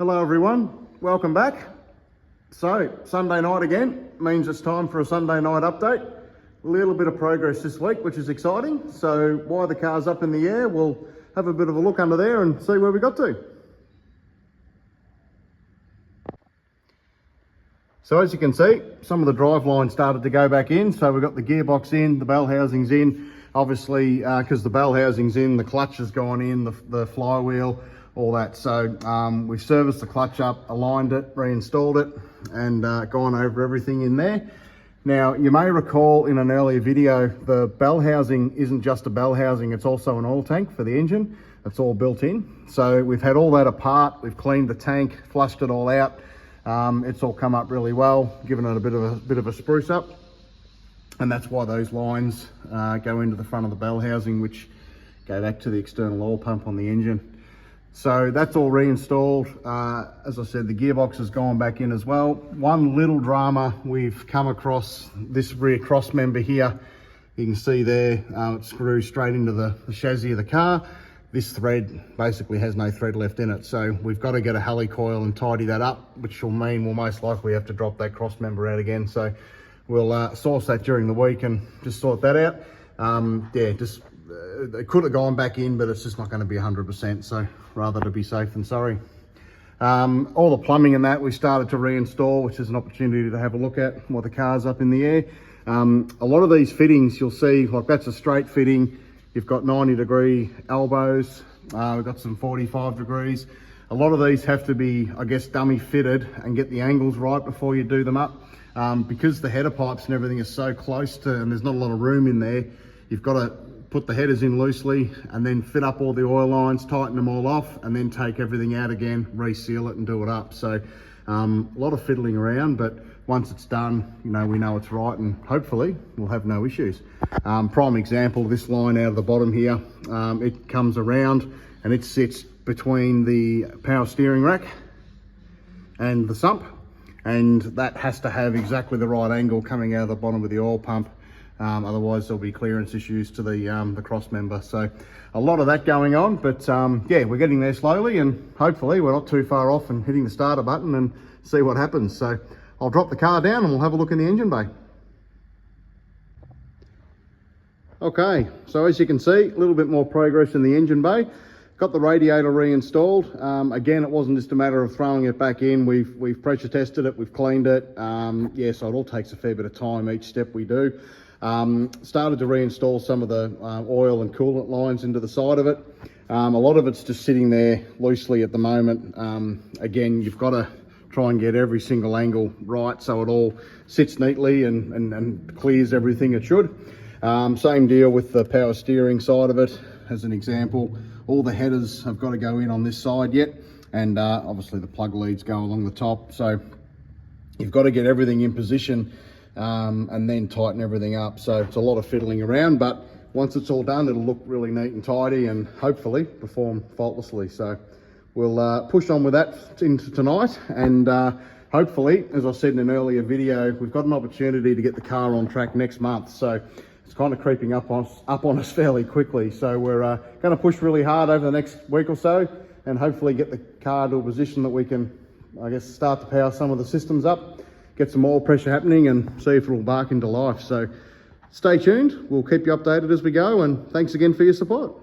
Hello everyone, welcome back. So Sunday night again means it's time for a Sunday night update. A little bit of progress this week, which is exciting. So while the car's up in the air, we'll have a bit of a look under there and see where we got to. So as you can see, some of the drive lines started to go back in. So we've got the gearbox in, the bell housing's in. Obviously, because the bell housing's in, the clutch has gone in, the flywheel, all that. So we've serviced the clutch up, aligned it, reinstalled it, and gone over everything in there. Now, you may recall in an earlier video, the bell housing isn't just a bell housing, it's also an oil tank for the engine. It's all built in. So we've had all that apart, we've cleaned the tank, flushed it all out. It's all come up really well, given it a bit of a spruce up. And that's why those lines go into the front of the bell housing, which go back to the external oil pump on the engine. So that's all reinstalled. As I said, the gearbox has gone back in as well. One little drama we've come across, this rear cross member here. You can see there, it screws straight into the chassis of the car. This thread basically has no thread left in it. So we've got to get a heli coil and tidy that up, which will mean we'll most likely have to drop that cross member out again. So we'll source that during the week and just sort that out. It could have gone back in, but it's just not going to be 100%. So rather to be safe than sorry. All the plumbing and that we started to reinstall, which is an opportunity to have a look at while the car's up in the air. A lot of these fittings you'll see, like that's a straight fitting. You've got 90-degree elbows. We've got some 45 degrees. A lot of these have to be, I guess, dummy fitted and get the angles right before you do them up. Because the header pipes and everything is so close to, and there's not a lot of room in there, you've got to put the headers in loosely and then fit up all the oil lines, tighten them all off, and then take everything out again, reseal it and do it up. So a lot of fiddling around, but once it's done, we know it's right, and hopefully we'll have no issues. Prime example, this line out of the bottom here, it comes around and it sits between the power steering rack and the sump, and that has to have exactly the right angle coming out of the bottom of the oil pump. Otherwise there'll be clearance issues to the cross member. So a lot of that going on, but yeah, we're getting there slowly, and hopefully we're not too far off and hitting the starter button and see what happens. So I'll drop the car down and we'll have a look in the engine bay. Okay, so as you can see, a little bit more progress in the engine bay. Got the radiator reinstalled. Again, it wasn't just a matter of throwing it back in. We've pressure tested it, we've cleaned it. Yeah, so it all takes a fair bit of time each step we do. Started to reinstall some of the oil and coolant lines into the side of it. A lot of it's just sitting there loosely at the moment. Again, you've got to try and get every single angle right so it all sits neatly and clears everything it should. Same deal with the power steering side of it. As an example, all the headers have got to go in on this side yet, and obviously the plug leads go along the top. So you've got to get everything in position and then tighten everything up. So it's a lot of fiddling around, but once it's all done, it'll look really neat and tidy and hopefully perform faultlessly. So we'll push on with that into tonight, and hopefully, as I said in an earlier video, we've got an opportunity to get the car on track next month. So it's kind of creeping up on us fairly quickly. So we're going to push really hard over the next week or so and hopefully get the car to a position that we can, I guess, start to power some of the systems up, get some oil pressure happening, and see if it'll bark into life. So stay tuned, we'll keep you updated as we go, and thanks again for your support.